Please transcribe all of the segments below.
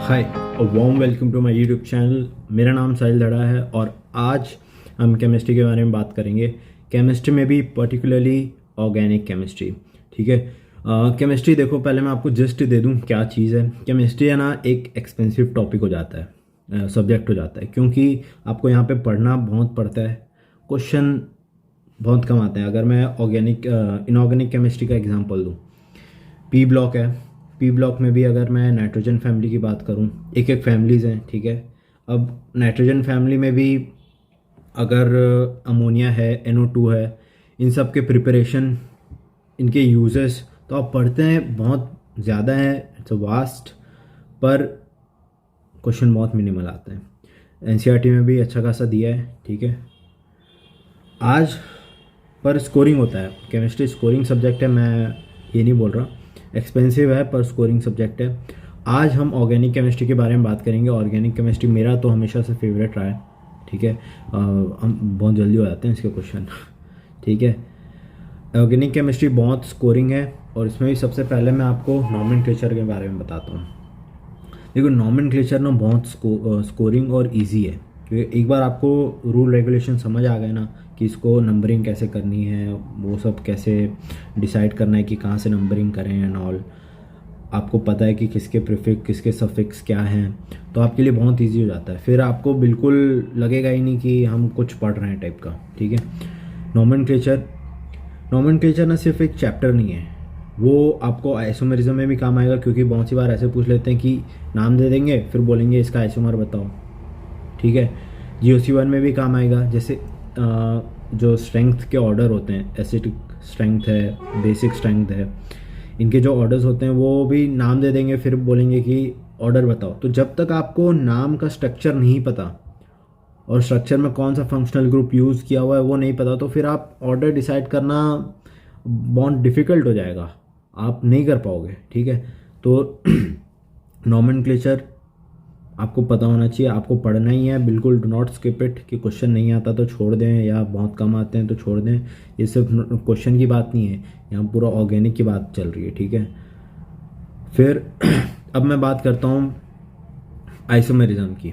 Hi, warm welcome to my YouTube channel. मेरा नाम साहिल दड़ा है और आज हम केमिस्ट्री के बारे में बात करेंगे। केमिस्ट्री में भी पर्टिकुलरली ऑर्गेनिक केमिस्ट्री। ठीक है, केमिस्ट्री देखो, पहले मैं आपको जस्ट दे दूं क्या चीज़ है। केमिस्ट्री है ना, एक एक्सपेंसिव टॉपिक हो जाता है, सब्जेक्ट हो जाता है, क्योंकि आपको यहाँ पे पढ़ना बहुत पड़ता है, क्वेश्चन बहुत कम आते हैं। अगर मैं इनऑर्गेनिक केमिस्ट्री का एग्जांपल दूं, पी ब्लॉक है। पी ब्लॉक में भी अगर मैं नाइट्रोजन फैमिली की बात करूं, एक एक फैमिलीज़ हैं। ठीक है, अब नाइट्रोजन फैमिली में भी अगर अमोनिया है, NO2 है, इन सब के प्रिपरेशन, इनके यूजेस तो आप पढ़ते हैं, बहुत ज़्यादा है, इट्स वास्ट, पर क्वेश्चन बहुत मिनिमल आते हैं। NCERT में भी अच्छा खासा दिया है। ठीक है, आज पर स्कोरिंग होता है। केमिस्ट्री स्कोरिंग सब्जेक्ट है, मैं ये नहीं बोल रहा एक्सपेंसिव है, पर स्कोरिंग सब्जेक्ट है। आज हम ऑर्गेनिक केमिस्ट्री के बारे में बात करेंगे। ऑर्गेनिक केमिस्ट्री मेरा तो हमेशा से फेवरेट रहा है। ठीक है, हम बहुत जल्दी हो जाते हैं इसके क्वेश्चन। ठीक है, ऑर्गेनिक केमिस्ट्री बहुत स्कोरिंग है, और इसमें भी सबसे पहले मैं आपको नॉमेनक्लेचर के बारे में बताता हूँ। देखो, नॉमेनक्लेचर ना बहुत स्कोरिंग और इजी है, क्योंकि एक बार आपको रूल रेगुलेशन समझ आ गए ना कि इसको नंबरिंग कैसे करनी है, वो सब कैसे डिसाइड करना है कि कहाँ से नंबरिंग करें एंड ऑल, आपको पता है कि किसके प्रीफिक्स किसके सफिक्स क्या हैं, तो आपके लिए बहुत इजी हो जाता है। फिर आपको बिल्कुल लगेगा ही नहीं कि हम कुछ पढ़ रहे हैं टाइप का। ठीक है, नॉमेनक्लेचर ना सिर्फ एक चैप्टर नहीं है, वो आपको आइसोमेरिज्म में भी काम आएगा, क्योंकि बहुत सी बार ऐसे पूछ लेते हैं कि नाम दे देंगे, फिर बोलेंगे इसका आइसोमर बताओ। ठीक है, GOC1 में भी काम आएगा। जैसे जो स्ट्रेंथ के ऑर्डर होते हैं, एसिडिक स्ट्रेंथ है, बेसिक स्ट्रेंथ है, इनके जो ऑर्डर्स होते हैं वो भी नाम दे देंगे, फिर बोलेंगे कि ऑर्डर बताओ। तो जब तक आपको नाम का स्ट्रक्चर नहीं पता और स्ट्रक्चर में कौन सा फंक्शनल ग्रुप यूज़ किया हुआ है वो नहीं पता, तो फिर आप ऑर्डर डिसाइड करना बहुत डिफ़िकल्ट हो जाएगा, आप नहीं कर पाओगे। ठीक है, तो नॉमेनक्लेचर आपको पता होना चाहिए, आपको पढ़ना ही है, बिल्कुल डू नॉट स्किप इट। कि क्वेश्चन नहीं आता तो छोड़ दें, या बहुत कम आते हैं तो छोड़ दें। ये सिर्फ क्वेश्चन की बात नहीं है, यहाँ पूरा ऑर्गेनिक की बात चल रही है। ठीक है, फिर अब मैं बात करता हूँ आइसोमेरिज्म की।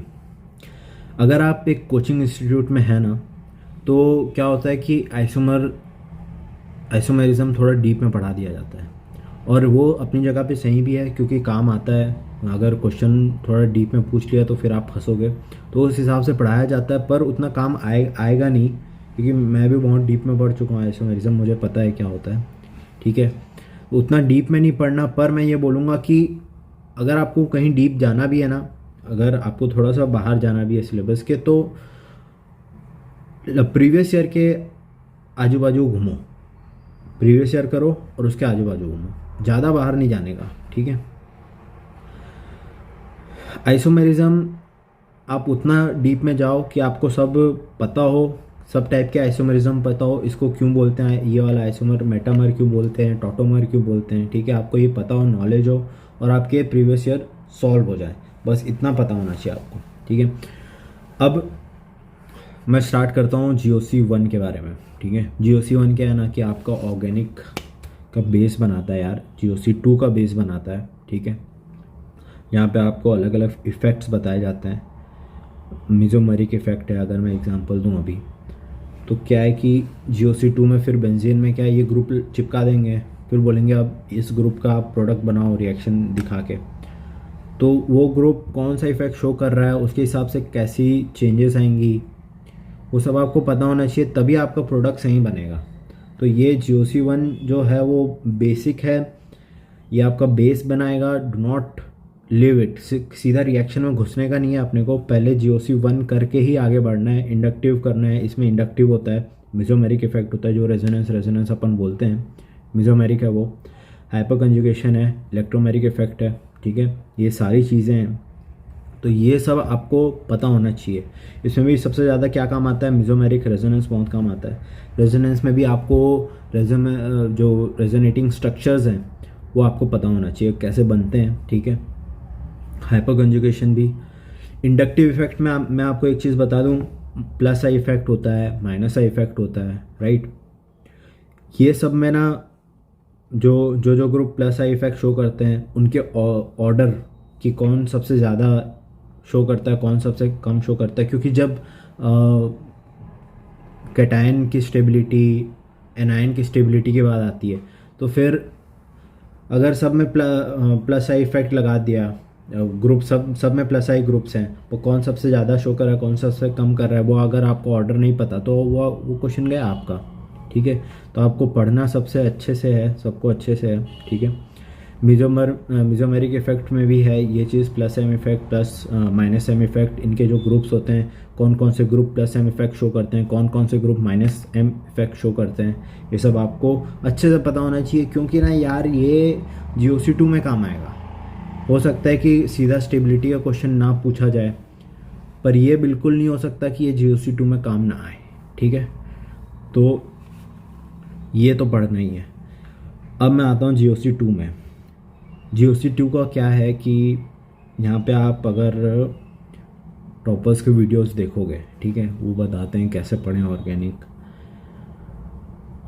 अगर आप एक कोचिंग इंस्टीट्यूट में है ना, तो क्या होता है कि आइसोमेरिज्म थोड़ा डीप में पढ़ा दिया जाता है, और वो अपनी जगह पे सही भी है, क्योंकि काम आता है। अगर क्वेश्चन थोड़ा डीप में पूछ लिया तो फिर आप फंसोगे, तो उस हिसाब से पढ़ाया जाता है, पर उतना काम आएगा नहीं, क्योंकि मैं भी बहुत डीप में पढ़ चुका हूँ आइसोमेरिज्म, मुझे पता है क्या होता है। ठीक है, उतना डीप में नहीं पढ़ना, पर मैं ये बोलूँगा कि अगर आपको कहीं डीप जाना भी है ना, अगर आपको थोड़ा सा बाहर जाना भी है सिलेबस के, तो प्रीवियस ईयर के आजू बाजू घूमो, प्रीवियस ईयर करो और उसके आजू बाजू घूमो, ज़्यादा बाहर नहीं जाने का। ठीक है, आइसोमेरिज्म आप उतना डीप में जाओ कि आपको सब पता हो, सब टाइप के आइसोमेरिज्म पता हो, इसको क्यों बोलते हैं, ये वाला आइसोमर मेटामर क्यों बोलते हैं, टॉटोमर क्यों बोलते हैं। ठीक है, आपको ये पता हो, नॉलेज हो, और आपके प्रीवियस ईयर सॉल्व हो जाए, बस इतना पता होना चाहिए आपको। ठीक है, अब मैं स्टार्ट करता हूँ GOC1 के बारे में। ठीक है, GOC1 क्या है ना, कि आपका ऑर्गेनिक का बेस बनाता है यार, GOC2 का बेस बनाता है। ठीक है, यहाँ पे आपको अलग अलग इफ़ेक्ट्स बताए जाते हैं। मिजोमेरिक इफ़ेक्ट है, अगर मैं एग्जांपल दूँ अभी, तो क्या है कि GOC2 में फिर बेंजीन में क्या है, ये ग्रुप चिपका देंगे, फिर बोलेंगे अब इस ग्रुप का आप प्रोडक्ट बनाओ रिएक्शन दिखा के, तो वो ग्रुप कौन सा इफ़ेक्ट शो कर रहा है, उसके हिसाब से कैसी चेंजेस आएंगी, वो सब आपको पता होना चाहिए, तभी आपका प्रोडक्ट सही बनेगा। तो ये GOC1 जो है वो बेसिक है, ये आपका बेस बनाएगा। डू नॉट लिव इट, सीधा रिएक्शन में घुसने का नहीं है अपने को, पहले GOC1 करके ही आगे बढ़ना है, इंडक्टिव करना है। इसमें इंडक्टिव होता है, मिजोमेरिक इफेक्ट होता है, जो रेजोनेंस अपन बोलते हैं, मिजोमेरिक है वो, हाइपर कंजुगेशन है, इलेक्ट्रोमेरिक इफेक्ट है। ठीक है, ये सारी चीज़ें हैं, तो ये सब आपको पता होना चाहिए। इसमें भी सबसे ज़्यादा क्या काम आता है, मिजोमेरिक रेजोनेंस बहुत काम आता है। रेजोनेंस में भी आपको जो रेजोनेटिंग स्ट्रक्चर्स हैं वो आपको पता होना चाहिए कैसे बनते हैं। ठीक है, हाइपर कंजुगेशन भी। इंडक्टिव इफेक्ट में मैं आपको एक चीज़ बता दूं, प्लस आई इफेक्ट होता है, माइनस आई इफेक्ट होता है, राइट। ये सब में ना जो group plus I effect show करते हैं, उनके ऑर्डर कि कौन सबसे ज़्यादा शो करता है, कौन सबसे कम शो करता है, क्योंकि जब कैटायन की स्टेबिलिटी एनायन की स्टेबिलिटी की बात आती है तो फिर अगर सब में प्लस आई इफेक्ट लगा दिया, ग्रुप सब में प्लस आई ग्रुप्स हैं, वो कौन सबसे ज़्यादा शो कर रहा है कौन सबसे कम कर रहा है, वो अगर आपको ऑर्डर नहीं पता तो वो क्वेश्चन गया आपका। ठीक है, तो आपको पढ़ना सबसे अच्छे से है, सबको अच्छे से है। ठीक है, मिजोमेरिक इफेक्ट में भी है ये चीज़, plus M effect plus minus M effect, इनके जो ग्रुप्स होते हैं कौन कौन से group plus M effect show करते हैं, कौन कौन से group minus M effect show करते हैं, ये सब आपको अच्छे से पता होना चाहिए। क्योंकि ना यार ये GOC2 में काम आएगा। हो सकता है कि सीधा स्टेबिलिटी का क्वेश्चन ना पूछा जाए, पर ये बिल्कुल नहीं हो सकता कि ये GOC2 में काम ना आए। ठीक है, तो ये तो पढ़ना ही है। अब मैं आता हूँ GOC2 में। GOC2 का क्या है कि यहाँ पे आप अगर टॉपर्स के वीडियोस देखोगे, ठीक है, वो बताते हैं कैसे पढ़ें ऑर्गेनिक।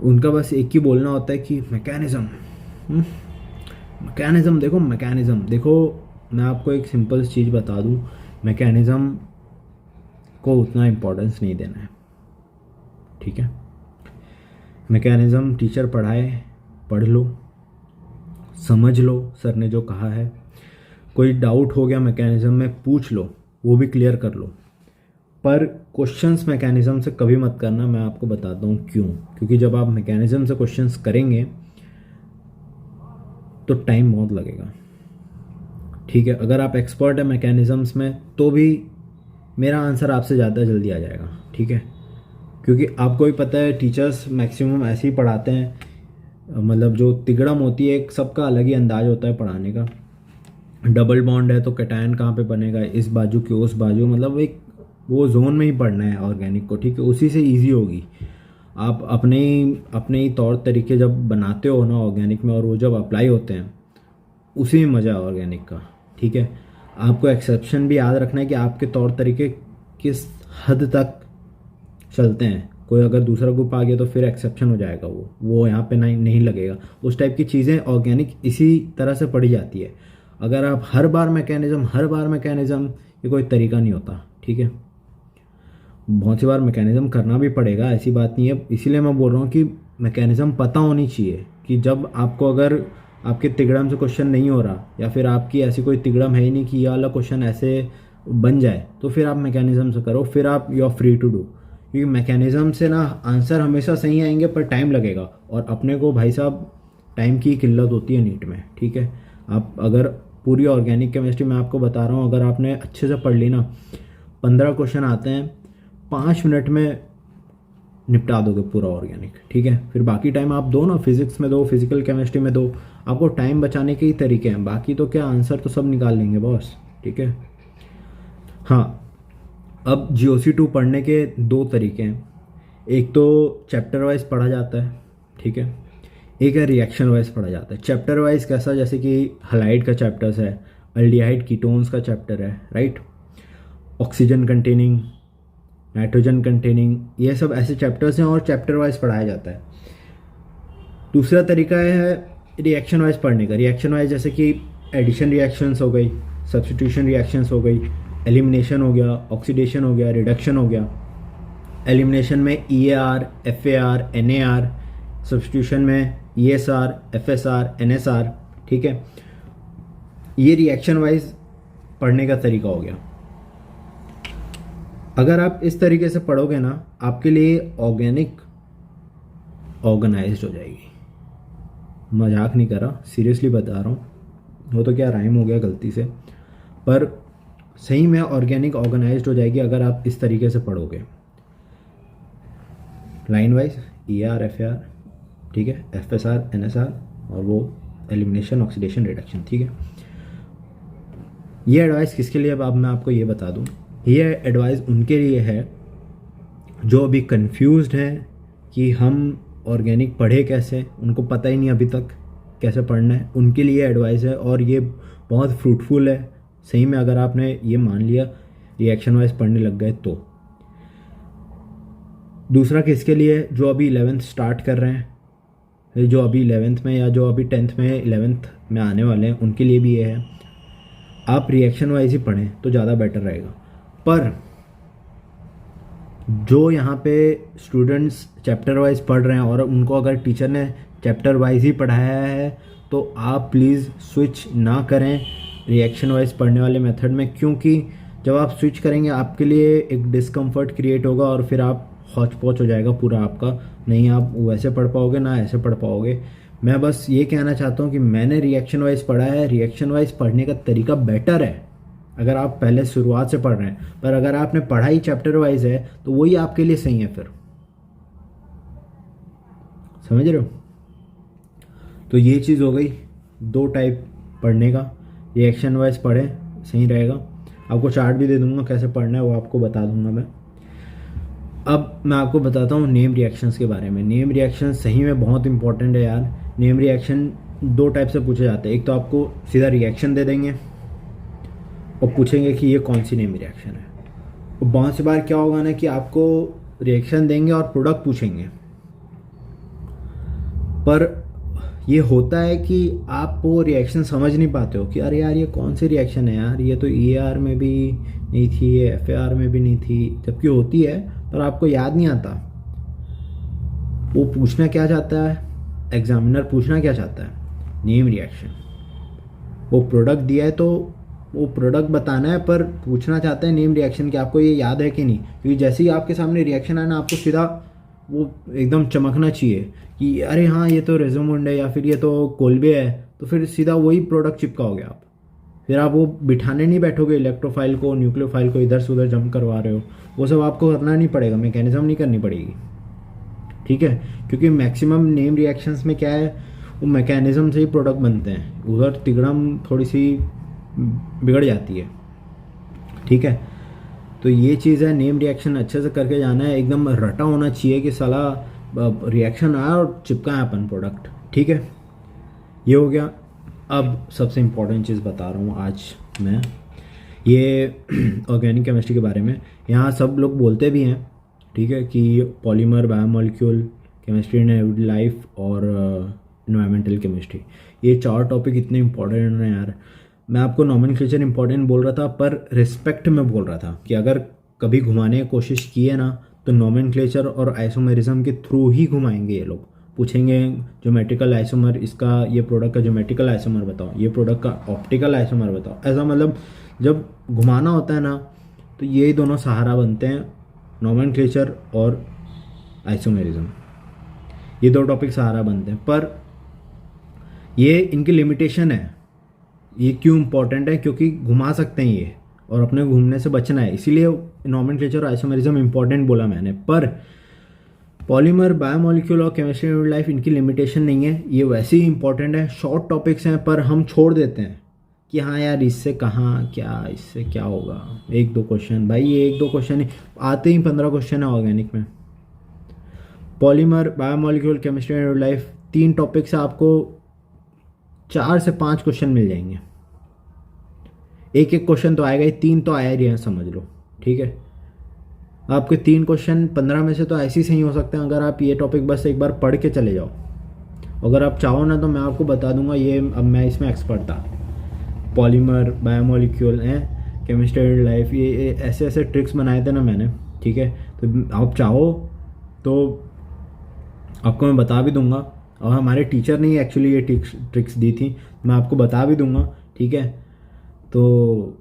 उनका बस एक ही बोलना होता है कि मैकेनिज़्म देखो, मैकेनिज़्म देखो। मैं आपको एक सिंपल चीज़ बता दूँ, मैकेनिज़्म को उतना इम्पोर्टेंस नहीं देना है। ठीक है, मैकेनिज़्म टीचर पढ़ाए, पढ़ लो, समझ लो सर ने जो कहा है। कोई डाउट हो गया मैकेनिज़्म में, पूछ लो, वो भी क्लियर कर लो। पर क्वेश्चंस मैकेनिज़्म से कभी मत करना, मैं आपको बताता हूँ क्यों। क्योंकि जब आप मैकेनिज़्म से क्वेश्चंस करेंगे तो टाइम बहुत लगेगा। ठीक है, अगर आप एक्सपर्ट है मैकेनिज़म्स में तो भी मेरा आंसर आपसे ज़्यादा जल्दी आ जाएगा। ठीक है, क्योंकि आपको भी पता है टीचर्स मैक्सिमम ऐसे ही पढ़ाते हैं, मतलब जो तिगड़म होती है, एक सबका अलग ही अंदाज होता है पढ़ाने का। डबल बॉन्ड है तो कैटायन कहाँ पे बनेगा, इस बाजू के उस बाजू, मतलब एक वो जोन में ही पढ़ना है ऑर्गेनिक को। ठीक है, उसी से इजी होगी। आप अपने ही तौर तरीके जब बनाते हो ना ऑर्गेनिक में, और वो जब अप्लाई होते हैं, उसी में मज़ा है ऑर्गेनिक का। ठीक है, आपको एक्सेप्शन भी याद रखना है कि आपके तौर तरीके किस हद तक चलते हैं। कोई अगर दूसरा ग्रुप आ गया तो फिर एक्सेप्शन हो जाएगा, वो यहाँ पे नहीं लगेगा। उस टाइप की चीज़ें ऑर्गेनिक इसी तरह से पढ़ी जाती है। अगर आप हर बार मैकेनिज़्म, ये कोई तरीका नहीं होता। ठीक है, बहुत सी बार मैकेनिज़्म करना भी पड़ेगा, ऐसी बात नहीं है। इसीलिए मैं बोल रहा हूँ कि मैकेनिज़्म पता होनी चाहिए कि जब आपको अगर आपके तिगड़म से क्वेश्चन नहीं हो रहा, या फिर आपकी ऐसी कोई तिगड़म है ही नहीं कि ये वाला क्वेश्चन ऐसे बन जाए, तो फिर आप मैकेनिज़्म से करो, फिर आप you are free to do. क्योंकि मैकेनिज़्म से ना आंसर हमेशा सही आएंगे, पर टाइम लगेगा। और अपने को भाई साहब टाइम की किल्लत होती है नीट में। ठीक है, आप अगर पूरी ऑर्गेनिक केमिस्ट्री में आपको बता रहा हूँ, अगर आपने अच्छे से पढ़ ली ना, 15 क्वेश्चन आते हैं, 5 मिनट में निपटा दोगे पूरा ऑर्गेनिक। ठीक है, फिर बाकी टाइम आप दो ना, फिजिक्स में दो, फिजिकल केमिस्ट्री में दो, आपको टाइम बचाने के ही तरीके हैं। बाकी तो क्या, आंसर तो सब निकाल लेंगे बॉस। ठीक है, हाँ, अब GOC2 पढ़ने के 2 तरीके हैं। एक तो चैप्टर वाइज पढ़ा जाता है, ठीक है, एक है रिएक्शन वाइज पढ़ा जाता है। चैप्टर वाइज कैसा, जैसे कि हलाइड का चैप्टर्स है, अल्डिहाइड कीटोन्स का चैप्टर है, right, oxygen containing, nitrogen containing, ये सब ऐसे चैप्टर्स हैं और चैप्टर वाइज पढ़ाया जाता है। दूसरा तरीका है रिएक्शन वाइज पढ़ने का। रिएक्शन वाइज जैसे कि एडिशन रिएक्शंस हो गई, सब्स्टिट्यूशन रिएक्शंस हो गई, एलिमिनेशन हो गया, ऑक्सीडेशन हो गया, रिडक्शन हो गया। एलिमिनेशन में EAR, FAR, NAR, सब्स्टिट्यूशन में ESR, FSR, NSR। ठीक है, ये रिएक्शन वाइज पढ़ने का तरीका हो गया। अगर आप इस तरीके से पढ़ोगे ना, आपके लिए ऑर्गेनिक ऑर्गेनाइज्ड हो जाएगी। मजाक नहीं कर रहा, सीरियसली बता रहा हूँ। वो तो क्या राइम हो गया गलती से, पर सही में ऑर्गेनिक ऑर्गेनाइज्ड हो जाएगी अगर आप इस तरीके से पढ़ोगे। लाइन वाइज EAR, FAR, ठीक है, FSR, NSR, और वो एलिमिनेशन, ऑक्सीडेशन, रिडक्शन। ठीक है, ये एडवाइस किसके लिए, अब मैं आपको ये बता दूँ, ये एडवाइस उनके लिए है जो अभी कंफ्यूज्ड हैं कि हम ऑर्गेनिक पढ़े कैसे, उनको पता ही नहीं अभी तक कैसे पढ़ना है, उनके लिए एडवाइस है। और ये बहुत फ्रूटफुल है सही में, अगर आपने ये मान लिया रिएक्शन वाइज पढ़ने लग गए तो। दूसरा किसके लिए, जो अभी 11th स्टार्ट कर रहे हैं, जो अभी 11th में या जो अभी 10th में 11th में आने वाले हैं, उनके लिए भी ये है। आप रिएक्शन वाइज ही पढ़ें तो ज़्यादा बेटर रहेगा। पर जो यहाँ पे स्टूडेंट्स चैप्टर वाइज पढ़ रहे हैं और उनको अगर टीचर ने चैप्टर वाइज ही पढ़ाया है तो आप प्लीज़ स्विच ना करें रिएक्शन वाइज पढ़ने वाले मेथड में, क्योंकि जब आप स्विच करेंगे आपके लिए एक डिस्कम्फर्ट क्रिएट होगा और फिर आप हौच पौच हो जाएगा पूरा आपका, नहीं आप वैसे पढ़ पाओगे ना ऐसे पढ़ पाओगे। मैं बस ये कहना चाहता हूँ कि मैंने रिएक्शन वाइज पढ़ा है, रिएक्शन वाइज पढ़ने का तरीका बेटर है अगर आप पहले शुरुआत से पढ़ रहे हैं, पर अगर आपने पढ़ाई चैप्टर वाइज है तो वही आपके लिए सही है फिर, समझ रहे हो। तो ये चीज़ हो गई, दो टाइप पढ़ने का, रिएक्शन वाइज पढ़ें सही रहेगा। आपको चार्ट भी दे दूंगा कैसे पढ़ना है, वो आपको बता दूंगा मैं। अब मैं आपको बताता हूँ नेम रिएक्शंस के बारे में। नेम रिएक्शन सही में बहुत इंपॉर्टेंट है यार। नेम रिएक्शन दो टाइप से पूछे जाते हैं, एक तो आपको सीधा रिएक्शन दे देंगे और पूछेंगे कि ये कौन सी नेम रिएक्शन है। और बहुत सी बार क्या होगा ना कि आपको रिएक्शन देंगे और प्रोडक्ट पूछेंगे, पर ये होता है कि आप वो रिएक्शन समझ नहीं पाते हो कि अरे यार ये कौन सी रिएक्शन है यार, ये तो EAR में भी नहीं थी, ये FAR में भी नहीं थी, जबकि होती है पर आपको याद नहीं आता। वो पूछना क्या चाहता है, एग्जामिनर पूछना क्या चाहता है, नेम रिएक्शन। वो प्रोडक्ट दिया है तो वो प्रोडक्ट बताना है, पर पूछना चाहता है नेम रिएक्शन कि आपको ये याद है कि नहीं, क्योंकि जैसे ही आपके सामने रिएक्शन आए ना आपको सीधा वो एकदम चमकना चाहिए कि अरे हाँ ये तो रेजोमुंड है या फिर ये तो कोल्बे है, तो फिर सीधा वही प्रोडक्ट चिपकाओगे आप। फिर आप वो बिठाने नहीं बैठोगे इलेक्ट्रोफाइल को न्यूक्लियोफाइल को इधर से उधर जंप करवा रहे हो, वो सब आपको करना नहीं पड़ेगा, मैकेनिज्म नहीं करनी पड़ेगी, ठीक है। क्योंकि मैक्सिमम नेम रिएक्शंस में क्या है, वो मैकेनिज्म से ही प्रोडक्ट बनते हैं, उधर तिगड़म थोड़ी सी बिगड़ जाती है, ठीक है। तो ये चीज़ है, नेम रिएक्शन अच्छे से करके जाना है, एकदम रटा होना चाहिए कि साला रिएक्शन आया और चिपका है अपन प्रोडक्ट, ठीक है। ये हो गया। अब सबसे इम्पोर्टेंट चीज़ बता रहा हूँ आज मैं, ये ऑर्गेनिक केमिस्ट्री के बारे में। यहाँ सब लोग बोलते भी हैं, ठीक है, कि polymer, biomolecule chemistry and life और एनवायरमेंटल केमिस्ट्री, ये चार टॉपिक इतने इंपॉर्टेंट हैं यार। मैं आपको नॉमेनक्लेचर इंपॉर्टेंट बोल रहा था, पर रिस्पेक्ट में बोल रहा था कि अगर कभी घुमाने की कोशिश की है ना तो नॉमेनक्लेचर और आइसोमेरिज्म के थ्रू ही घुमाएंगे ये लोग। पूछेंगे ज्योमेट्रिकल आइसोमर, इसका ये प्रोडक्ट का ज्योमेट्रिकल आइसोमर बताओ, ये प्रोडक्ट का ऑप्टिकल आइसोमर बताओ, ऐसा मतलब जब घुमाना होता है ना तो ये दोनों सहारा बनते हैं, नॉमेनक्लेचर और आइसोमेरिज्म, ये दो टॉपिक सहारा बनते हैं। पर ये इनकी लिमिटेशन है। ये क्यों इंपॉर्टेंट है, क्योंकि घुमा सकते हैं ये और अपने घूमने से बचना है, इसीलिए नॉमेनक्लेचर और आइसोमेरिज्म इंपॉर्टेंट बोला मैंने। पर पॉलीमर, बायोमोलिक्यूल और केमिस्ट्री एंड लाइफ इनकी लिमिटेशन नहीं है, ये वैसे ही इंपॉर्टेंट है, शॉर्ट टॉपिक्स हैं, पर हम छोड़ देते हैं कि हाँ यार इससे कहाँ क्या, इससे क्या होगा, एक दो क्वेश्चन। भाई ये एक दो क्वेश्चन ही आते ही 15 क्वेश्चन है ऑर्गेनिक में। Polymer, biomolecule, chemistry and life, तीन टॉपिक से आपको 4 से 5 क्वेश्चन मिल जाएंगे। एक एक क्वेश्चन तो आएगा ही, 3 तो आया ही है समझ लो, ठीक है। आपके 3 क्वेश्चन 15 में से तो ऐसे ही सही हो सकते हैं अगर आप ये टॉपिक बस एक बार पढ़ के चले जाओ। अगर आप चाहो ना तो मैं आपको बता दूंगा, ये अब मैं इसमें एक्सपर्ट था, पॉलीमर, बायोमोलिक्यूल हैं, केमिस्ट्री एंड लाइफ, ये ऐसे ऐसे ट्रिक्स बनाए थे ना मैंने, ठीक है। तो आप चाहो तो आपको मैं बता भी दूंगा, और हमारे टीचर ने एक्चुअली ये ट्रिक्स दी थी, मैं आपको बता भी दूंगा, ठीक है। तो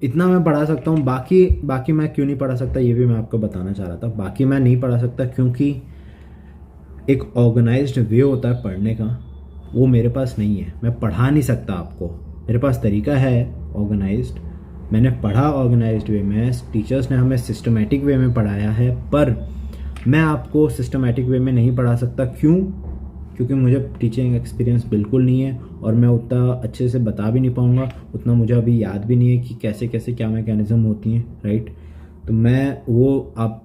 इतना मैं पढ़ा सकता हूँ, बाकी मैं क्यों नहीं पढ़ा सकता ये भी मैं आपको बताना चाह रहा था। बाकी मैं नहीं पढ़ा सकता क्योंकि एक ऑर्गेनाइज्ड वे होता है पढ़ने का, वो मेरे पास नहीं है, मैं पढ़ा नहीं सकता आपको। मेरे पास तरीका है ऑर्गेनाइज्ड, मैंने पढ़ा ऑर्गेनाइज्ड वे में, टीचर्स ने हमें सिस्टमेटिक वे में पढ़ाया है, पर मैं आपको सिस्टमेटिक वे में नहीं पढ़ा सकता। क्यों? क्योंकि मुझे टीचिंग एक्सपीरियंस बिल्कुल नहीं है और मैं उतना अच्छे से बता भी नहीं पाऊँगा, उतना मुझे अभी याद भी नहीं है कि कैसे कैसे क्या मैकेनिज़्म होती हैं, राइट। तो मैं वो आप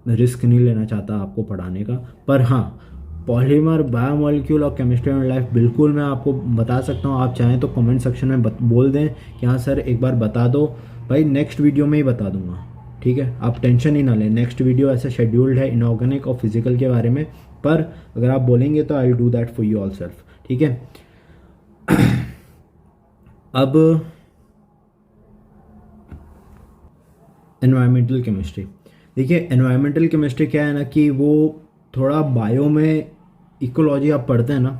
रिस्क नहीं लेना चाहता आपको पढ़ाने का। पर हाँ, पॉलीमर, बायोमोलिक्यूल और केमिस्ट्री एंड लाइफ बिल्कुल मैं आपको बता सकता हूँ। आप चाहें तो कमेंट सेक्शन में बोल दें कि हाँ सर एक बार बता दो, भाई नेक्स्ट वीडियो में ही बता दूंगा, ठीक है। आप टेंशन ही ना लें, नेक्स्ट वीडियो ऐसे शेड्यूल्ड है इनऑर्गेनिक और फिजिकल के बारे में, पर अगर आप बोलेंगे तो I will do that for you all self, ठीक है। अब एनवायरमेंटल केमिस्ट्री। देखिए एनवायरमेंटल केमिस्ट्री क्या है ना कि वो थोड़ा बायो में इकोलॉजी आप पढ़ते हैं ना,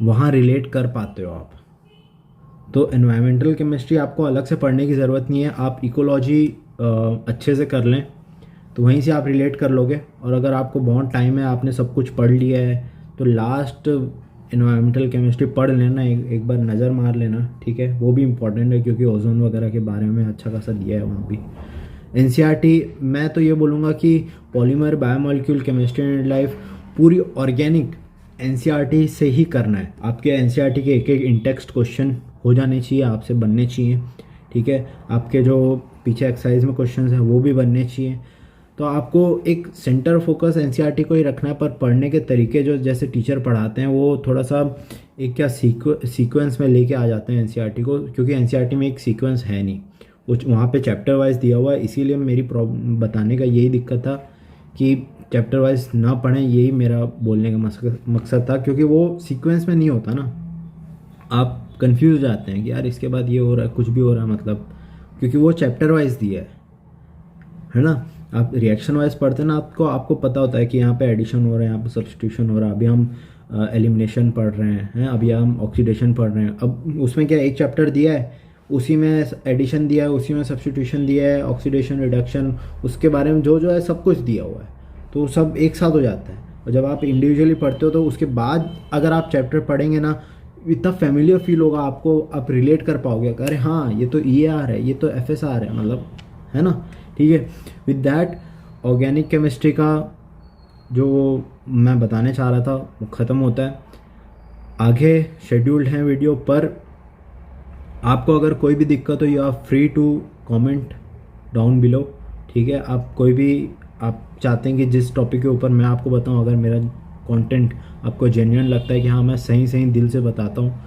वहाँ रिलेट कर पाते हो आप। तो एनवायरमेंटल केमिस्ट्री आपको अलग से पढ़ने की ज़रूरत नहीं है, आप इकोलॉजी अच्छे से कर लें तो वहीं से आप रिलेट कर लोगे। और अगर आपको बहुत टाइम है, आपने सब कुछ पढ़ लिया है, तो लास्ट एनवायरमेंटल केमिस्ट्री पढ़ लेना, एक बार नज़र मार लेना, ठीक है। वो भी इम्पॉर्टेंट है क्योंकि ओजोन वगैरह के बारे में अच्छा खासा दिया है वहाँ भी। एनसीईआरटी मैं तो ये बोलूँगा कि polymer, biomolecule, chemistry and life पूरी ऑर्गेनिक एनसीईआरटी से ही करना है। आपके एनसीईआरटी के एक एक इंटेक्स्ट क्वेश्चन हो जाने चाहिए, आपसे बनने चाहिए, ठीक है। आपके जो पीछे एक्सरसाइज में क्वेश्चंस हैं वो भी बनने चाहिए। तो आपको एक सेंटर फोकस एनसीईआरटी को ही रखना है, पर पढ़ने के तरीके जो जैसे टीचर पढ़ाते हैं वो थोड़ा सा एक क्या सीक्वेंस में लेके आ जाते हैं एनसीईआरटी को, क्योंकि एनसीईआरटी में एक सीक्वेंस है नहीं, वहाँ पे चैप्टर वाइज दिया हुआ है। इसीलिए मेरी बताने का यही दिक्कत था कि चैप्टर वाइज ना पढ़ें, यही मेरा बोलने का मकसद था, क्योंकि वो सीक्वेंस में नहीं होता ना, आप कंफ्यूज हो जाते हैं कि यार इसके बाद ये हो रहा है, कुछ भी हो रहा है, मतलब क्योंकि वो चैप्टर वाइज दिया है ना। आप रिएक्शन वाइज पढ़ते हैं ना, आपको पता होता है कि यहाँ पे एडिशन हो रहा है, यहाँ पे सब्स्टिट्यूशन हो रहा है, अभी हम एलिमिनेशन पढ़ रहे हैं, अभी हम ऑक्सीडेशन पढ़ रहे हैं। अब उसमें क्या एक चैप्टर दिया है, उसी में एडिशन दिया है, उसी में सब्स्टिट्यूशन दिया है, ऑक्सीडेशन, रिडक्शन, उसके बारे में जो है सब कुछ दिया हुआ है, तो सब एक साथ हो जाता है। और जब आप इंडिविजुअली पढ़ते हो तो उसके बाद अगर आप चैप्टर पढ़ेंगे ना, इतना फेमिलियर फील होगा आपको, आप रिलेट कर पाओगे, अरे हाँ ये तो EAR है, ये तो FSR है, मतलब है ना, ठीक है। विद दैट ऑर्गेनिक केमिस्ट्री का जो मैं बताने चाह रहा था वो ख़त्म होता है। आगे शेड्यूल्ड हैं वीडियो, पर आपको अगर कोई भी दिक्कत हो, you are free to comment down below, ठीक है। आप कोई भी आप चाहते हैं कि जिस टॉपिक के ऊपर मैं आपको बताऊं, अगर मेरा कंटेंट आपको जेन्युइन लगता है कि हाँ मैं सही दिल से बताता हूँ,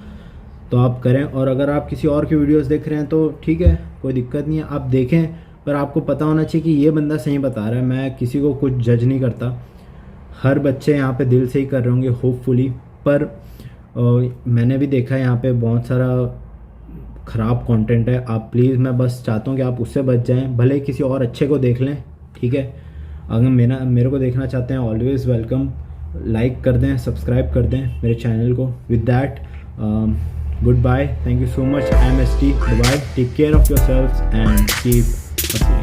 तो आप करें। और अगर आप किसी और की वीडियोस देख रहे हैं तो ठीक है, कोई दिक्कत नहीं है, आप देखें, पर आपको पता होना चाहिए कि ये बंदा सही बता रहा है। मैं किसी को कुछ जज नहीं करता, हर बच्चे यहाँ पे दिल से ही कर रहे होंगे होपफुली, पर मैंने भी देखा है यहाँ पे बहुत सारा ख़राब कंटेंट है। आप प्लीज़, मैं बस चाहता हूँ कि आप उससे बच जाएं, भले किसी और अच्छे को देख लें, ठीक है। अगर मेरे को देखना चाहते हैं, ऑलवेज़ वेलकम, लाइक कर दें, सब्सक्राइब कर दें मेरे चैनल को। With that good bye, thank you so much, MST, bye, take care of yourself and keep